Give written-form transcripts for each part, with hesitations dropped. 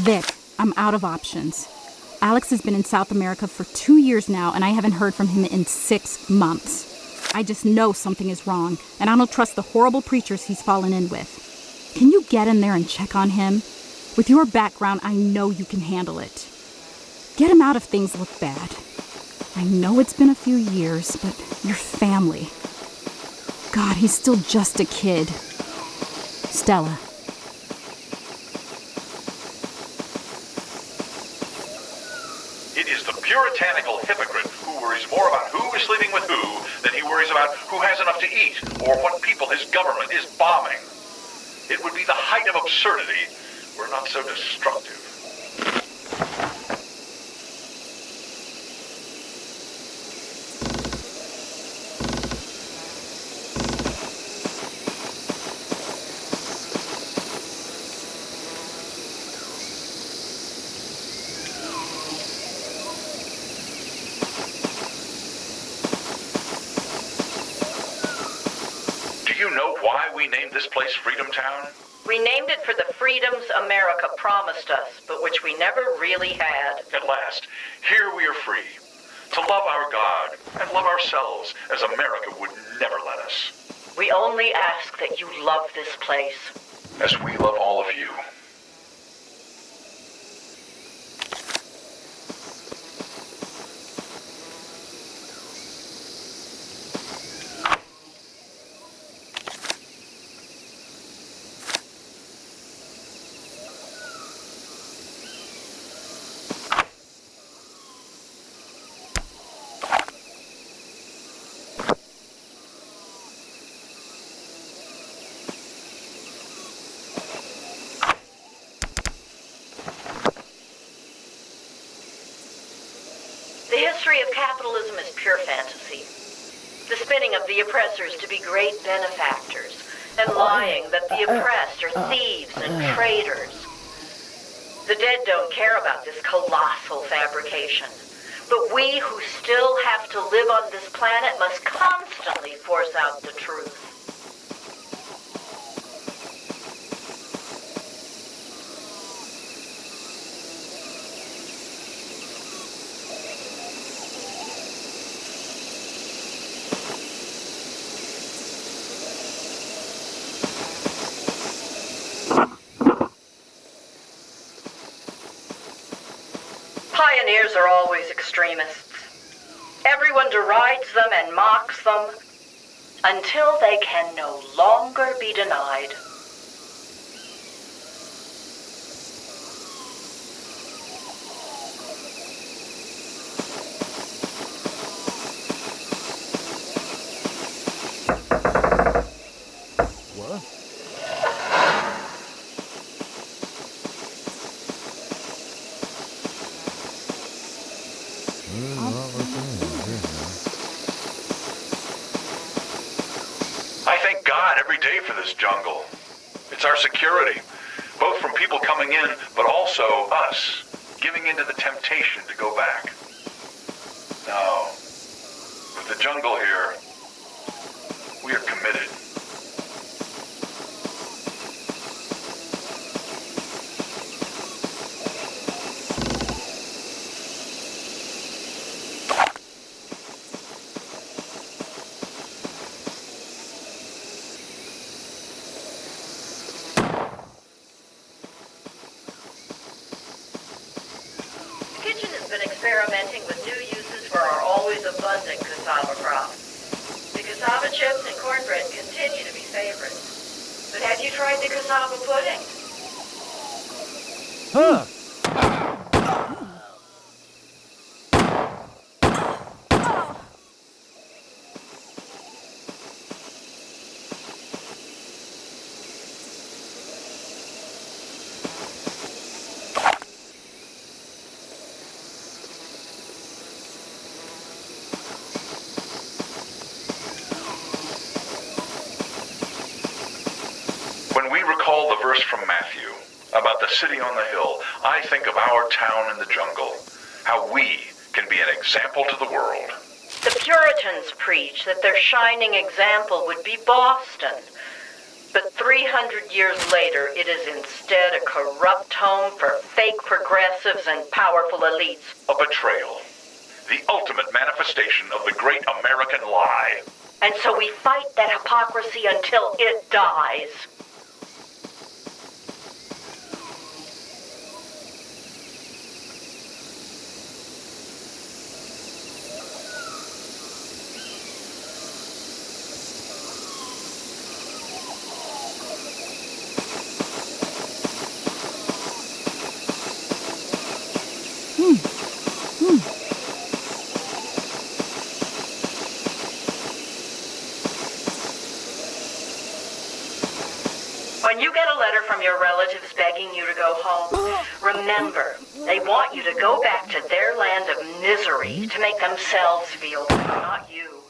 Vic, I'm out of options. Alex has been in South America for 2 years now, and I haven't heard from him in 6 months. I just know something is wrong, and I don't trust the horrible preachers he's fallen in with. Can you get in there and check on him? With your background, I know you can handle it. Get him out if things look bad. I know it's been a few years, but you're family. God, he's still just a kid. Stella. It is the puritanical hypocrite who worries more about who is sleeping with who than he worries about who has enough to eat or what people his government is bombing. It would be the height of absurdity were not so destructive. We named this place Freedom Town? We named it for the freedoms America promised us, but which we never really had. At last, here we are free to love our God and love ourselves as America would never let us. We only ask that you love this place. As we love all of you. The history of capitalism is pure fantasy. The spinning of the oppressors to be great benefactors, and lying that the oppressed are thieves and traitors. The dead don't care about this colossal fabrication. But we who still have to live on this planet must constantly force out the truth. Pioneers are always extremists. Everyone derides them and mocks them until they can no longer be denied. I thank God every day for this jungle. It's our security, both from people coming in, but also us, giving into the temptation to go back. No, with the jungle here, we are committed. Experimenting with new uses for our always abundant cassava crop. The cassava chips and cornbread continue to be favorites. But have you tried the cassava pudding? Huh. Recall the verse from Matthew about the city on the hill. I think of our town in the jungle, how we can be an example to the world. The Puritans preach that their shining example would be Boston. But 300 years later, it is instead a corrupt home for fake progressives and powerful elites. A betrayal. The ultimate manifestation of the great American lie. And so we fight that hypocrisy until it dies. When you get a letter from your relatives begging you to go home, remember, they want you to go back to their land of misery to make themselves feel better, not you.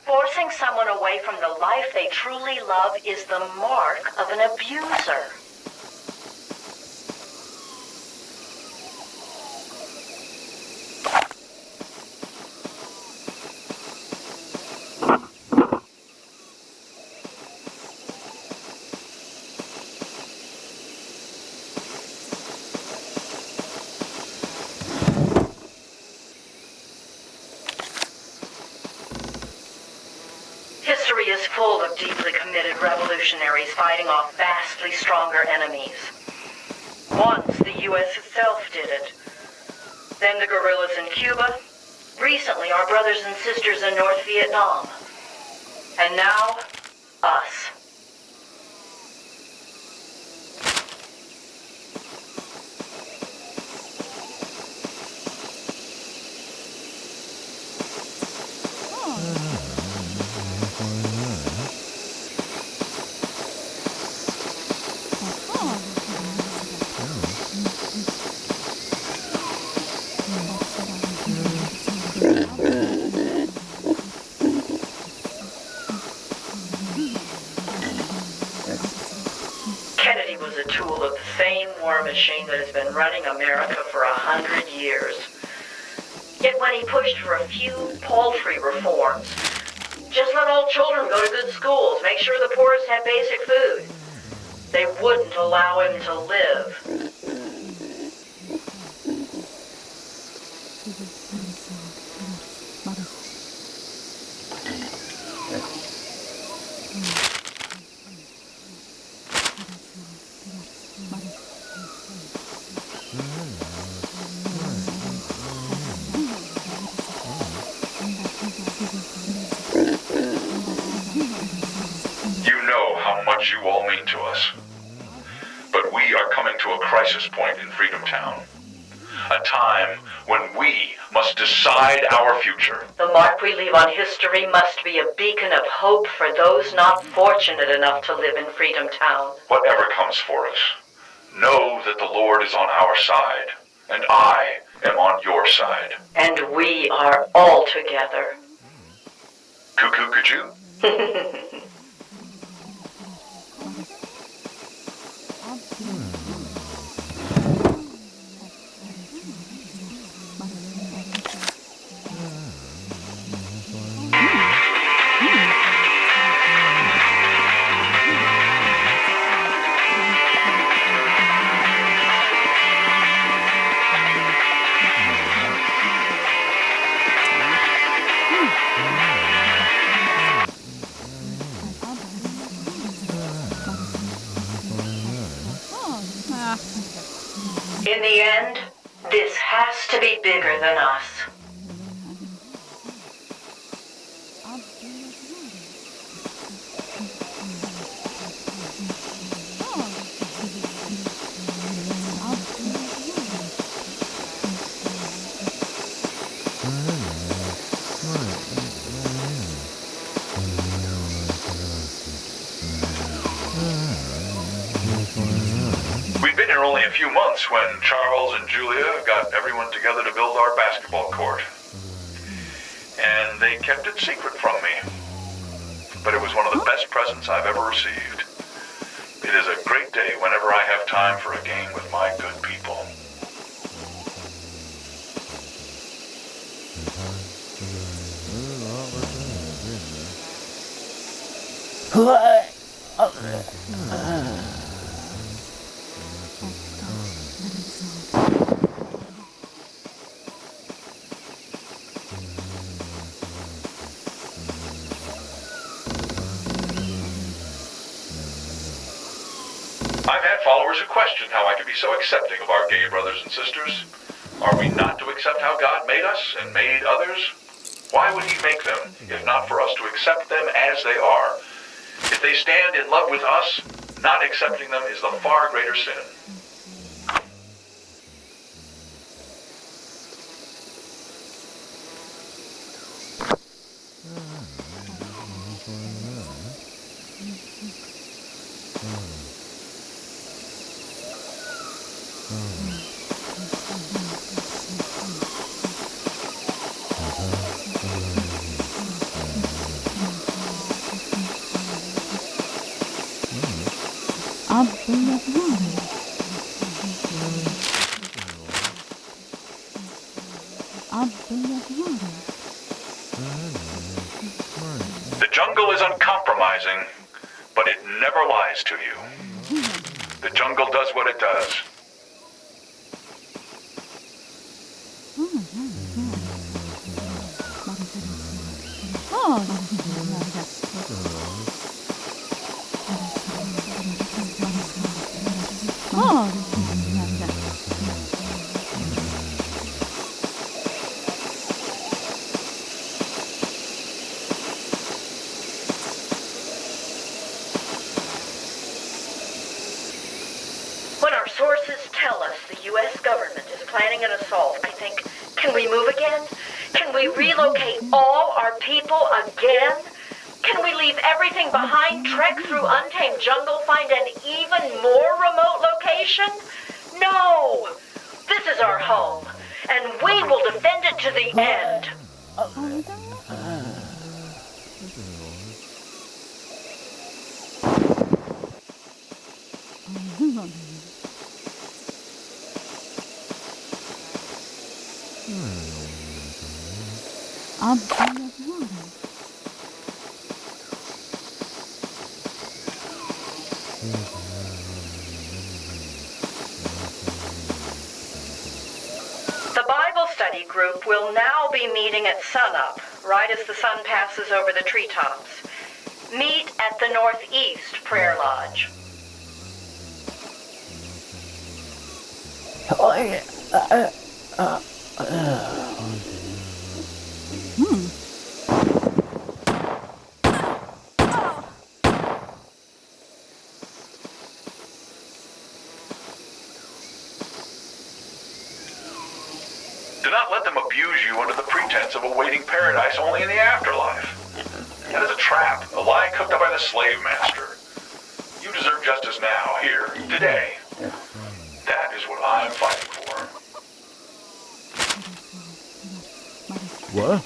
Forcing someone away from the life they truly love is the mark of an abuser. History is full of deeply committed revolutionaries fighting off vastly stronger enemies. Once the U.S. itself did it. Then the guerrillas in Cuba. Recently, our brothers and sisters in North Vietnam. And now, us. Kennedy was a tool of the same war machine that has been running America for 100 years. Yet when he pushed for a few paltry reforms, just let all children go to good schools, make sure the poorest had basic food, they wouldn't allow him to live. You all mean to us. But we are coming to a crisis point in Freedom Town. A time when we must decide our future. The mark we leave on history must be a beacon of hope for those not fortunate enough to live in Freedom Town. Whatever comes for us, know that the Lord is on our side, and I am on your side. And we are all together. Cuckoo, could you? In the end, this has to be bigger than us. We'd been here only a few months when Charles and Julia got everyone together to build our basketball court. And they kept it secret from me. But it was one of the best presents I've ever received. It is a great day whenever I have time for a game with my good people. I've had followers who question how I can be so accepting of our gay brothers and sisters. Are we not to accept how God made us and made others? Why would he make them, if not for us to accept them as they are? If they stand in love with us, not accepting them is the far greater sin. The jungle is uncompromising, but it never lies to you. The jungle does what it does. When our sources tell us the U.S. government is planning an assault, I think, can we move again? Can we relocate all our people again? Can we leave everything behind, trek through untamed jungle, find an even more remote location? No! This is our home, and we will defend it to the end. The Bible study group will now be meeting at sunup, right as the sun passes over the treetops. Meet at the Northeast Prayer Lodge. Do not let them abuse you under the pretense of awaiting paradise only in the afterlife. That is a trap, a lie cooked up by the slave master. You deserve justice now, here, today. That is what I'm fighting for. What?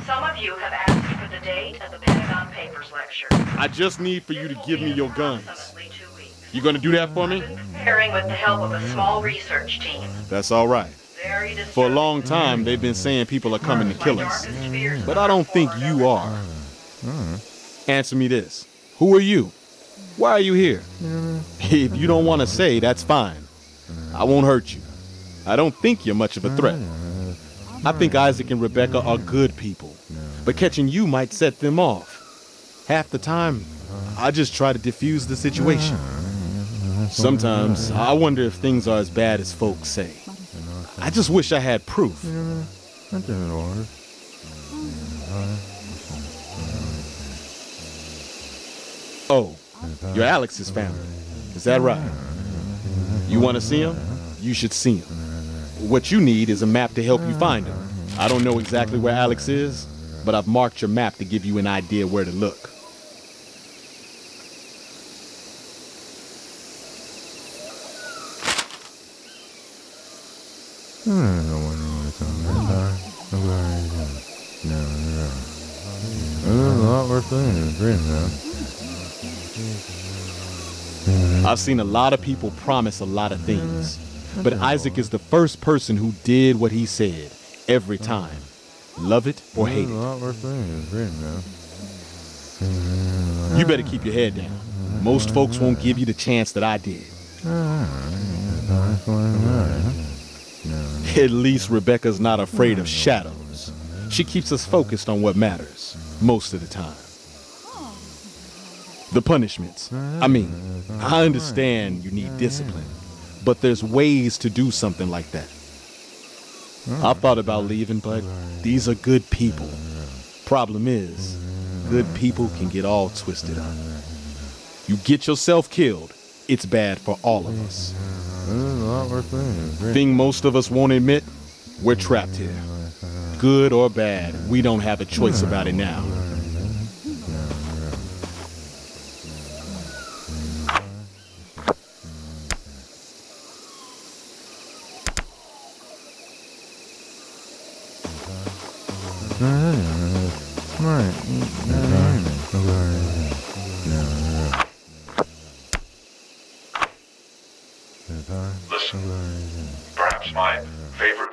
Some of you have asked for the date of the Pentagon Papers lecture. I just need for you to give me your guns. Approximately 2 weeks. You gonna do that for me? I've been preparing with the help of a small research team. That's all right. Very For a long time, they've been saying people are coming to kill us. But I don't think you are. Answer me this. Who are you? Why are you here? If you don't want to say, that's fine. I won't hurt you. I don't think you're much of a threat. I think Isaac and Rebecca are good people. But catching you might set them off. Half the time, I just try to diffuse the situation. Sometimes, I wonder if things are as bad as folks say. I just wish I had proof. Oh, you're Alex's family. Is that right? You want to see him? You should see him. What you need is a map to help you find him. I don't know exactly where Alex is, but I've marked your map to give you an idea where to look. I've seen a lot of people promise a lot of things, but Isaac is the first person who did what he said every time. Love it or hate it. You better keep your head down. Most folks won't give you the chance that I did. At least Rebecca's not afraid of shadows. She keeps us focused on what matters, most of the time. The punishments. I mean, I understand you need discipline, but there's ways to do something like that. I thought about leaving, but these are good people. Problem is, good people can get all twisted up. You get yourself killed, it's bad for all of us. Thing most of us won't admit, we're trapped here. Good or bad, we don't have a choice about it now. Listen, perhaps my favorite